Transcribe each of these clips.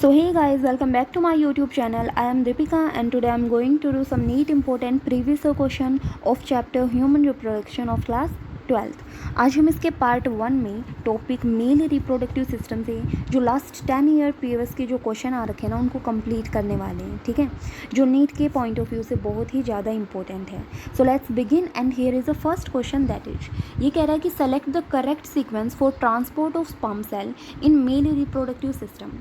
So hey guys, welcome back to my YouTube channel. I am Deepika and today I am going to do some neat important previous year question of chapter Human Reproduction of class 12th. आज हम इसके part 1 में topic mail reproductive system से जो last 10 year PS के जो question आ रखे हैं ना उनको कंप्लीट करने वाले हैं, ठीक है, जो नीट के पॉइंट ऑफ व्यू से बहुत ही ज़्यादा इंपॉर्टेंट है. So let's begin and here is the first question that is, ये कह रहा है कि select the correct sequence for transport of sperm cell in male reproductive system.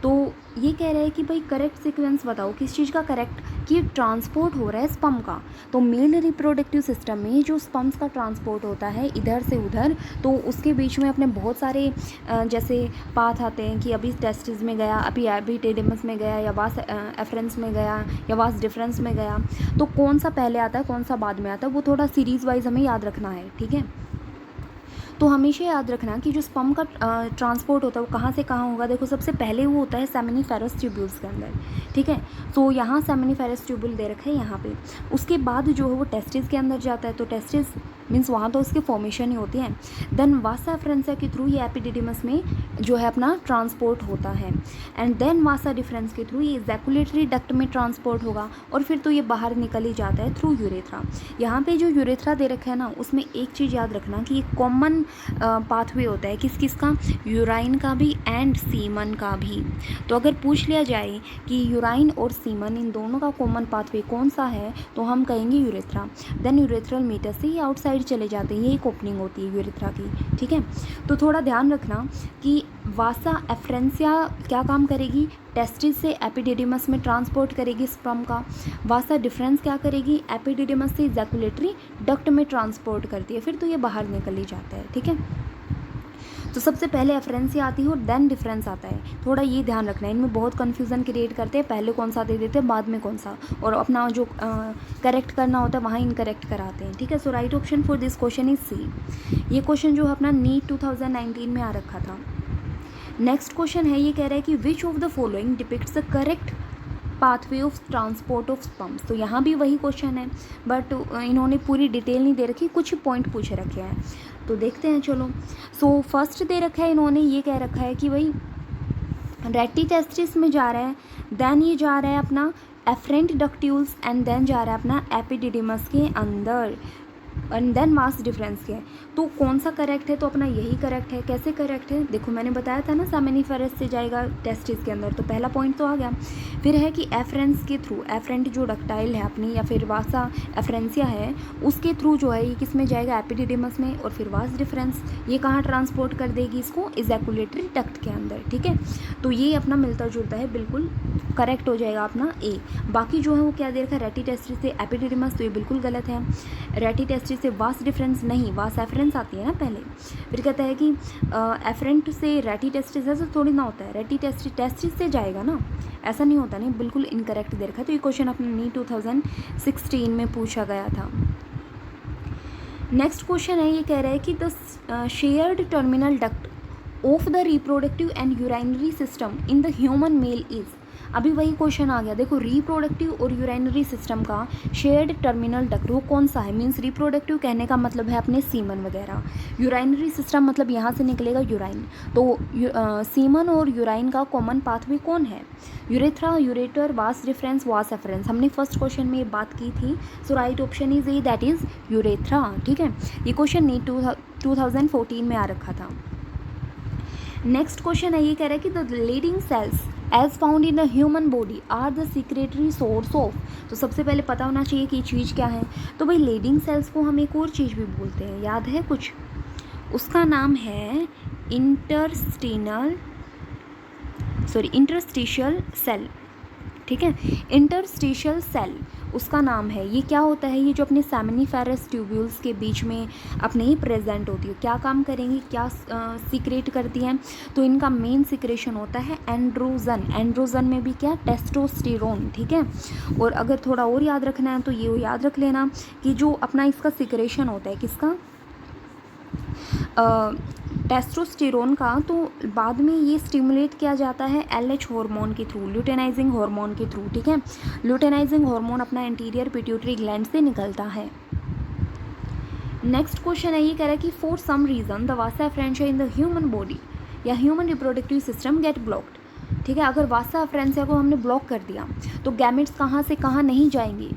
तो ये कह रहा है कि भाई करेक्ट सीक्वेंस बताओ, किस चीज़ का करेक्ट, कि ट्रांसपोर्ट हो रहा है स्पर्म का. तो मेल रिप्रोडक्टिव सिस्टम में जो स्पर्म्स का ट्रांसपोर्ट होता है इधर से उधर, तो उसके बीच में अपने बहुत सारे जैसे पाथ आते हैं कि अभी टेस्टिस में गया, अभी एपिडिडिमस में गया, या वास एफरेंस में गया, या वास डिफरेंस में गया. तो कौन सा पहले आता है कौन सा बाद में आता है वो थोड़ा सीरीज़ वाइज हमें याद रखना है, ठीक है. तो हमेशा याद रखना कि जो स्पर्म का ट्रांसपोर्ट होता है वो कहाँ से कहाँ होगा. देखो सबसे पहले वो होता है सेमिनिफेरस ट्यूब्यूल्स के अंदर, ठीक है. तो यहाँ सेमिनिफेरस ट्यूब्यूल दे रखे हैं यहाँ पे. उसके बाद जो है वो टेस्टिस के अंदर जाता है. तो टेस्टिस मीन्स वहाँ तो उसकी फॉर्मेशन ही होती है. देन वासा एफरेंसिया के थ्रू ये एपिडिडिमस में जो है अपना ट्रांसपोर्ट होता है. एंड देन वासा डिफरेंस के थ्रू ये इजैकुलेटरी डक्ट में ट्रांसपोर्ट होगा और फिर तो ये बाहर निकल ही जाता है थ्रू यूरेथ्रा. यहाँ पे जो यूरेथ्रा दे रखा है ना उसमें एक चीज़ याद रखना कि ये कॉमन पाथवे होता है किस किस का, यूराइन का भी एंड सीमन का भी. तो अगर पूछ लिया जाए कि यूराइन और सीमन इन दोनों का कॉमन पाथवे कौन सा है तो हम कहेंगे यूरेथ्रा. देन यूरेथ्रल मीटर से ये आउटसाइड चले जाते हैं, ये एक ओपनिंग होती है यूरेथ्रा की, ठीक है. तो थोड़ा ध्यान रखना कि वासा एफरेंसिया क्या काम करेगी, टेस्टिस से एपिडिडिमस में ट्रांसपोर्ट करेगी स्पर्म का. वासा डिफरेंस क्या करेगी, एपिडिडिमस से इजैकुलेटरी डक्ट में ट्रांसपोर्ट करती है, फिर तो ये बाहर निकल ही जाता है, ठीक है. तो सबसे पहले एफरेंसिया आती है और देन डिफरेंस आता है. थोड़ा ये ध्यान रखना है, इनमें बहुत कन्फ्यूज़न क्रिएट करते हैं, पहले कौन सा दे देते हैं बाद में कौन सा, और अपना जो करेक्ट करना होता है वहाँ इनकरेक्ट कराते हैं, ठीक है. So right option for this question is C. ये क्वेश्चन जो अपना नीट 2019 में आ रखा था. नेक्स्ट क्वेश्चन है, ये कह रहा है कि which of the following depicts the correct pathway of transport of sperms. तो यहाँ भी वही क्वेश्चन है बट इन्होंने पूरी डिटेल नहीं दे रखी, कुछ पॉइंट पूछ रखे हैं तो देखते हैं चलो. सो फर्स्ट दे रखा है इन्होंने, ये कह रखा है कि भाई रेटी टेस्टिस में जा रहा है, देन ये जा रहा है अपना एफरेंट डक्ट्यूल्स एंड देन जा रहा है अपना एपिडिडिमस के अंदर एंड देन मास डिफरेंस के. तो कौन सा करेक्ट है, तो अपना यही करेक्ट है. कैसे करेक्ट है, देखो मैंने बताया था ना सेमिनिफेरस से जाएगा टेस्टिस के अंदर, तो पहला पॉइंट तो आ गया. फिर है कि एफरेंस के थ्रू, एफरेंट जो डक्टाइल है अपनी या फिर वासा एफरेंसिया है उसके थ्रू जो है ये किस में जाएगा, एपिडिडिमस में, और फिर वास डिफरेंस ये कहाँ ट्रांसपोर्ट कर देगी इसको, इजैकुलेटरी डक्ट के अंदर, ठीक है. तो ये अपना मिलता जुलता है, बिल्कुल करेक्ट हो जाएगा अपना ए. बाकी जो है वो क्या दे रखा है, रेटी टेस्टिस से एपिडिडिमस, तो ये बिल्कुल गलत है. रेटी टेस्टिस से वास डिफरेंस नहीं, वास एफरेंस आती है ना पहले. फिर कहता है कि एफरेंट से रेटी टेस्टिस ऐसा थोड़ी ना होता है, रेटी टेस्टिस से जाएगा ना, ऐसा नहीं होता. नहीं, बिल्कुल इनकरेक्ट दे रखा है. तो ये क्वेश्चन अपने नीट 2016 में पूछा गया था. नेक्स्ट क्वेश्चन है, ये कह रहा है कि the shared terminal duct of the reproductive and urinary system in the human male is. अभी वही क्वेश्चन आ गया. देखो रिप्रोडक्टिव और यूराइनरी सिस्टम का शेयर्ड टर्मिनल डक्ट वो कौन सा है, मीन्स रिप्रोडक्टिव कहने का मतलब है अपने सीमन वगैरह, यूराइनरी सिस्टम मतलब यहाँ से निकलेगा यूराइन. तो सीमन और यूराइन का कॉमन पाथवे कौन है, यूरेथ्रा, यूरेटर, वास डिफरेंस, वास एफरेंस. हमने फर्स्ट क्वेश्चन में ये बात की थी. So right option is A, that is urethra, ठीक है. ये क्वेश्चन नीट 2014 में आ रखा था. नेक्स्ट क्वेश्चन है, ये कह रहा है कि the leading cells as found in the human body are the secretory source of. तो सबसे पहले पता होना चाहिए कि चीज़ क्या है. तो भाई लीडिंग सेल्स को हम एक और चीज़ भी बोलते हैं, याद है कुछ, उसका नाम है इंटरस्टिशियल सेल, ठीक है. इंटरस्टिशियल सेल उसका नाम है. ये क्या होता है, ये जो अपने सेमिनिफेरस ट्यूब्यूल्स के बीच में अपने ही प्रेजेंट होती है. क्या काम करेंगी, क्या सीक्रेट करती हैं, तो इनका मेन सीक्रेशन होता है एंड्रोजन. एंड्रोजन में भी क्या, टेस्टोस्टेरोन, ठीक है. और अगर थोड़ा और याद रखना है तो ये याद रख लेना कि जो अपना इसका सीक्रेशन होता है किसका, टेस्टोस्टेरोन का, तो बाद में ये स्टिमुलेट किया जाता है एलएच हार्मोन के थ्रू, ल्यूटेनाइजिंग हार्मोन के थ्रू, ठीक है. ल्यूटेनाइजिंग हार्मोन अपना एंटीरियर पिट्यूटरी ग्लैंड से निकलता है. नेक्स्ट क्वेश्चन है, ये कह रहा है कि for some reason the vasa efferentia in the human body या human reproductive system get blocked. ठीक है। अगर वासा अफ्रेंसिया को हमने ब्लॉक कर दिया तो गैमेट्स कहाँ से कहाँ नहीं जाएंगी,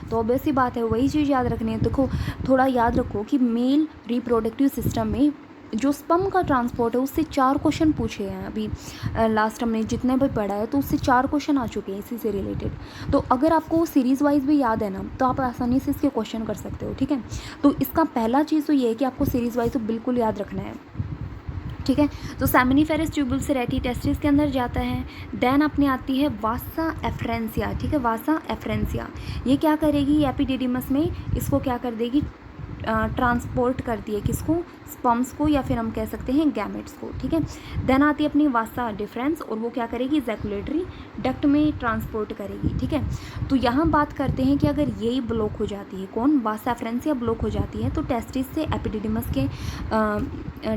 तो ऑब्वियस सी बात है वही चीज़ याद रखनी है। देखो थोड़ा याद रखो कि मेल रिप्रोडक्टिव सिस्टम में जो स्पर्म का ट्रांसपोर्ट है उससे 4 क्वेश्चन पूछे हैं अभी लास्ट हमने जितने भी पढ़ा है, तो उससे 4 क्वेश्चन आ चुके हैं इसी से रिलेटेड। तो अगर आपको सीरीज़ वाइज भी याद है ना तो आप आसानी से इसके क्वेश्चन कर सकते हो, ठीक है। तो इसका पहला चीज़ तो ये है कि आपको सीरीज़ वाइज तो बिल्कुल याद रखना है, ठीक है। तो सेमिनिफेरस ट्यूबुल से रेटी टेस्टिस के अंदर जाता है। देन अपने आती है वासा एफ्रेंसिया, ठीक है, वासा एफ्रेंसिया। ये क्या करेगी, एपिडिडिमस में इसको क्या कर देगी, ट्रांसपोर्ट करती है किसको, स्पर्म्स को, या फिर हम कह सकते हैं गैमेट्स को, ठीक है। देन आती है अपनी वासा डिफरेंस और वो क्या करेगी, जैकुलेटरी डक्ट में ट्रांसपोर्ट करेगी, ठीक है। तो यहाँ बात करते हैं कि अगर यही ब्लॉक हो जाती है, कौन, वासा एफ्रेंसिया ब्लॉक हो जाती है, तो टेस्टिस से एपिडिडिमस के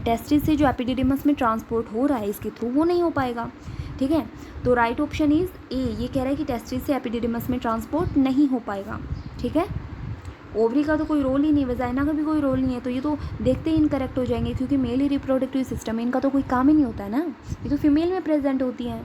टेस्टिस से जो एपिडिडिमस में ट्रांसपोर्ट हो रहा है इसके थ्रू वो नहीं हो पाएगा, ठीक है। तो राइट ऑप्शन इज ए, ये कह रहा है कि टेस्टिस से एपिडिडिमस में ट्रांसपोर्ट नहीं हो पाएगा, ठीक है। ओवरी का तो कोई रोल ही नहीं, वेजाइना का भी कोई रोल नहीं है, तो ये तो देखते ही इनकरेक्ट हो जाएंगे क्योंकि मेल ही रिप्रोडक्टिव सिस्टम है, इनका तो कोई काम ही नहीं होता है ना, ये तो फीमेल में प्रेजेंट होती हैं।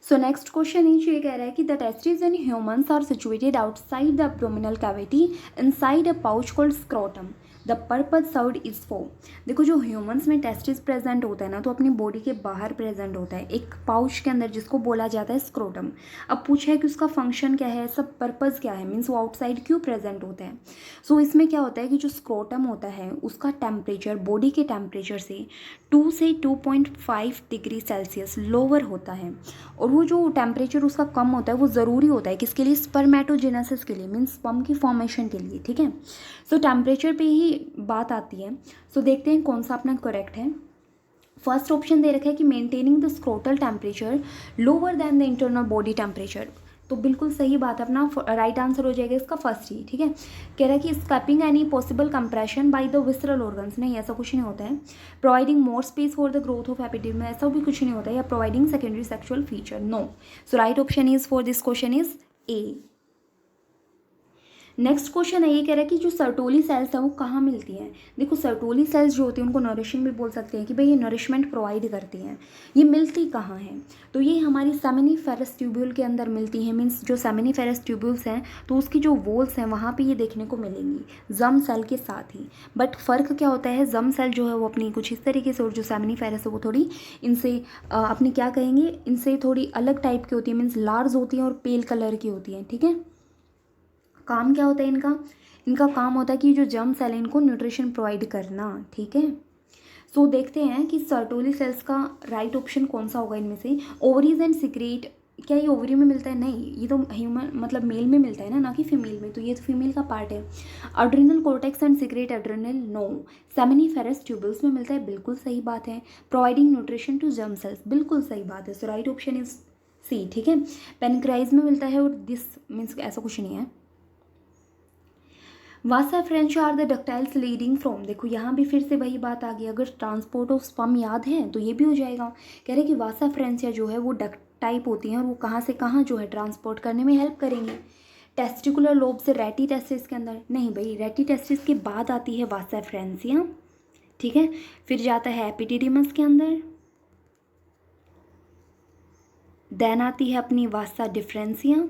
सो नेक्स्ट क्वेश्चन ये कह रहा है कि the testis in humans are situated outside the abdominal cavity inside a pouch called scrotum, the purpose served is for. देखो जो ह्यूमंस में टेस्टिस प्रेजेंट होता है ना तो अपनी बॉडी के बाहर प्रेजेंट होता है एक पाउच के अंदर जिसको बोला जाता है स्क्रोटम। अब पूछा है कि उसका फंक्शन क्या है, सब पर्पज़ क्या है, मीन्स वो आउटसाइड क्यों प्रेजेंट होता है। सो इसमें क्या होता है कि जो स्क्रोटम होता है उसका टेम्परेचर बॉडी के टेम्परेचर से 2 से 2.5 डिग्री सेल्सियस लोअर होता है, और वो जो टेम्परेचर उसका कम होता है वो ज़रूरी होता है किसके लिए, स्पर्मेटोजेनेसिस के लिए, मीन्स स्पर्म की फॉर्मेशन के लिए, ठीक है। सो टेम्परेचर पे ही बात आती है। सो देखते हैं कौन सा अपना करेक्ट है। फर्स्ट ऑप्शन दे रखा है कि maintaining the scrotal temperature lower than the internal body temperature, तो बिल्कुल सही बात है, अपना राइट आंसर हो जाएगा इसका फर्स्ट ही, ठीक है। कह रहा है कि escaping any possible compression by the visceral organs, नहीं ऐसा कुछ नहीं होता है। Providing more space for the growth of epididymis, ऐसा भी कुछ नहीं होता है, या providing secondary sexual feature, no. So right option is for this question is A. Next question है, ये कह रहा है कि जो सर्टोली सेल्स है वो कहाँ मिलती हैं। देखो सर्टोली सेल्स जो होती हैं उनको नरिशिंग भी बोल सकते हैं कि भाई ये नरिशमेंट प्रोवाइड करती हैं, ये मिलती कहाँ हैं, तो ये हमारी सेमिनिफेरस ट्यूब्यूल के अंदर मिलती हैं। मीन्स जो सेमिनिफेरस ट्यूब्यूल्स हैं तो उसकी जो वॉल्स हैं वहाँ पे ये देखने को मिलेंगी जम सेल के साथ ही। बट फ़र्क क्या होता है, जम सेल जो है वो अपनी कुछ इस तरीके से, और जो सेमिनिफेरस है वो थोड़ी इनसे अपनी क्या कहेंगे, इनसे थोड़ी अलग टाइप की होती है, मीन्स लार्ज होती हैं और पेल कलर की होती हैं, ठीक है। काम क्या होता है इनका, इनका काम होता है कि जो जर्म सेल है इनको न्यूट्रिशन प्रोवाइड करना, ठीक है। सो देखते हैं कि सर्टोली सेल्स का राइट ऑप्शन कौन सा होगा इनमें से। ओवरीज एंड सिक्रेट, क्या ये ओवरी में मिलता है, नहीं, ये तो ह्यूमन मतलब मेल में मिलता है ना कि फीमेल में, तो ये तो फीमेल का पार्ट है। Adrenal cortex and secrete adrenal, no. Seminiferous tubules में मिलता है, बिल्कुल सही बात है। Providing nutrition to germ cells, बिल्कुल सही बात है। So right option is C, ठीक है। पेनक्राइज में मिलता है, और दिस मीन्स ऐसा कुछ नहीं है। वासा फ्रेंचा आर द डक्टाइल्स लीडिंग फ्रॉम, देखो यहाँ भी फिर से वही बात आ गई, अगर ट्रांसपोर्ट ऑफ स्पर्म याद है तो ये भी हो जाएगा। कह रहे कि वासा फ्रेंचा जो है वो डक्ट टाइप होती हैं और वो कहाँ से कहाँ जो है ट्रांसपोर्ट करने में हेल्प करेंगे। टेस्टिकुलर लोब से रेटी टेस्टिस के अंदर, नहीं भाई, रेटी टेस्टिस के बाद आती है वासा फ्रेंसिया, ठीक है। फिर जाता है एपिडिडिमस के अंदर, देन आती है अपनी वासा डिफरेंसिया,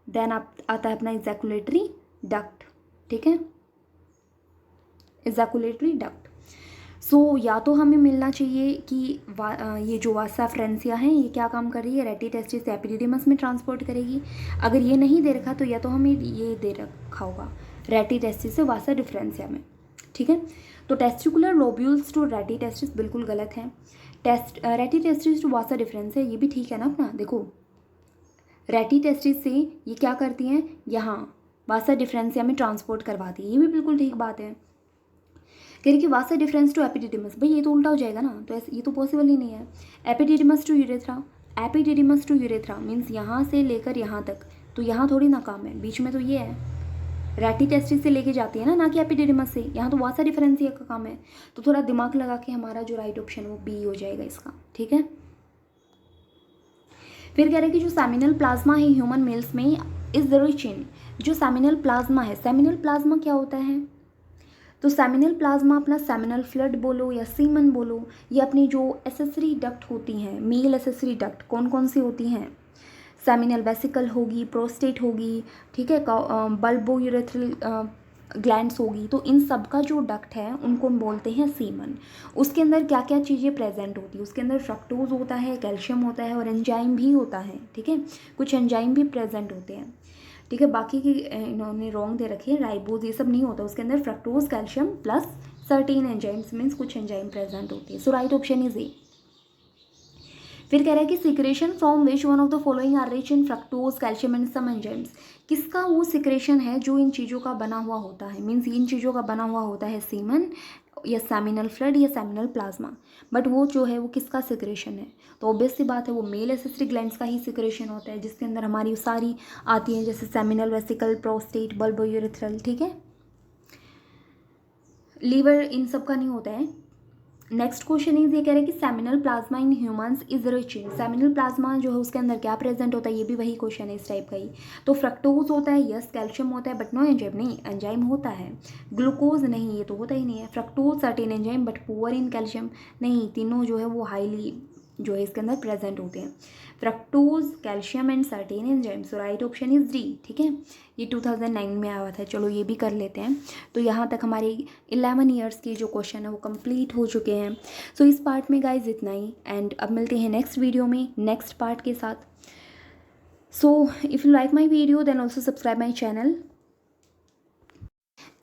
देन आता है अपना इजैकुलेटरी डक्ट, ठीक है, इजैकुलेटरी डक्ट। सो या तो हमें मिलना चाहिए कि ये जो वासा फ्रेंसिया है ये क्या काम कर रही है, रेटी टेस्टिस से एपिडिडिमस में ट्रांसपोर्ट करेगी। अगर ये नहीं दे रखा तो या तो हमें ये दे रखा होगा रेटी टेस्टिस से वासा डिफरेंसिया में, ठीक है। तो टेस्टिकुलर लोब्यूल्स टू रेटी टेस्टिस बिल्कुल गलत है। रेटी टेस्टिस टू वासा डिफरेंसिया ये भी ठीक है ना अपना। देखो रेटी टेस्टिस से ये क्या करती हैं, यहाँ वासा डिफरेंसिया में ट्रांसपोर्ट करवाती है, ये भी बिल्कुल ठीक बात है। कह रही कि वासा डिफरेंस टू एपिडिडिमस, भाई ये तो उल्टा हो जाएगा ना, तो ऐसे ये तो पॉसिबल ही नहीं है। Epididymis to urethra, epididymis to urethra means यहाँ से लेकर यहाँ तक, तो यहाँ थोड़ी ना काम है, बीच में तो ये है, रेटी टेस्टिस से लेके जाती है ना कि एपिडिडिमस से, यहाँ तो वासा डिफरेंसिया का काम है। तो थोड़ा दिमाग लगा के हमारा जो राइट ऑप्शन है वो बी हो जाएगा इसका, ठीक है। फिर कह रहे कि जो सेमिनल प्लाज्मा है ह्यूमन मेल्स में इज द रिच इन, जो सेमिनल प्लाज्मा है, सेमिनल प्लाज्मा क्या होता है, तो सेमिनल प्लाज्मा अपना सेमिनल फ्लड बोलो या सीमन बोलो, ये अपनी जो एसेसरी डक्ट होती हैं, मेल एसेसरी डक्ट कौन कौन सी होती हैं, सेमिनल वेसिकल होगी, प्रोस्टेट होगी, ठीक है, बल्बो यूरेथ्रल ग्लैंड्स होगी, तो इन सब का जो डक्ट है उनको हम बोलते हैं सीमन। उसके अंदर क्या क्या चीज़ें प्रेजेंट होती है, उसके अंदर फ्रक्टोज होता है, कैल्शियम होता है और एंजाइम भी होता है, ठीक है, कुछ एंजाइम भी प्रेजेंट होते हैं, ठीक है। बाकी की इन्होंने रॉन्ग दे रखी है, राइबोज ये सब नहीं होता, उसके अंदर fructose, calcium plus certain enzymes means कुछ एंजाइम प्रेजेंट होती है। So right option is A. फिर कह रहा है कि secretion from which one of the following are rich in fructose, calcium and some enzymes, किसका वो सिक्रेशन है जो इन चीज़ों का बना हुआ होता है, मीन्स इन चीज़ों का बना हुआ होता है सीमन या सेमिनल फ्लड या सेमिनल प्लाज्मा, बट वो जो है वो किसका सिक्रेशन है, तो ऑब्वियस सी बात है वो मेल एसेसरी ग्लैंड्स का ही सिक्रेशन होता है, जिसके अंदर हमारी सारी आती हैं, जैसे seminal vesicle, prostate, bulbo urethral, ठीक है। लीवर इन सब का नहीं होता है। नेक्स्ट क्वेश्चन इज ये कह रहे हैं कि seminal plasma in humans is rich in, seminal plasma जो है उसके अंदर क्या प्रेजेंट होता है, ये भी वही क्वेश्चन है इस टाइप का ही। तो फ्रक्टोज होता है, यस, कैल्शियम होता है बट नो एंजाइम, नहीं एंजाइम होता है, ग्लूकोज नहीं, ये तो होता ही नहीं है, fructose certain enzyme but poor in calcium, नहीं, तीनों जो है वो हाईली जो है इसके अंदर प्रेजेंट होते हैं, fructose, calcium and certain enzyme. So right option is D, ठीक है, ये 2009 में आया हुआ था। चलो ये भी कर लेते हैं। तो यहाँ तक हमारे 11 ईयर्स के जो क्वेश्चन है वो कंप्लीट हो चुके हैं। सो इस पार्ट में गाइज इतना ही, एंड अब मिलते हैं नेक्स्ट वीडियो में नेक्स्ट पार्ट के साथ। So if you like my video then also subscribe my channel,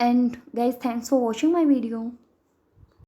and guys thanks for watching my video.